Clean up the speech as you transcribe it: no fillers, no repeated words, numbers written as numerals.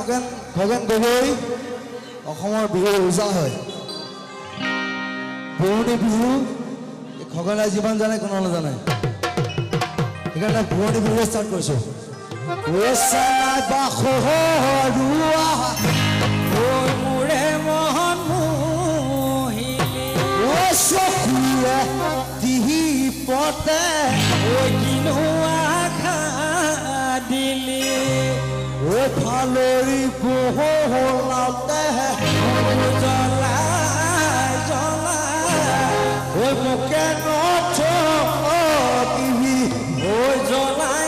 খগেন গগৈ অসমৰ বিহুৰ ওজা হয় পুৰণি বিহু খগেনে যিমান জানে কোনো নাজানে সেইকাৰণে পুৰণি বিহু ষ্টাৰ্ট কৰিছোঁ ওচনা বাখৰুৱা ঐ মোৰে মন মোহিলি ঐ চকুৱে তিহি পতে ঐ কিনো আশা দিলি ঐ ফালৰি বহলাতে জ্বলাই জ্বলাই ঐ মোকে নথকিবি ঐ জ্বলাই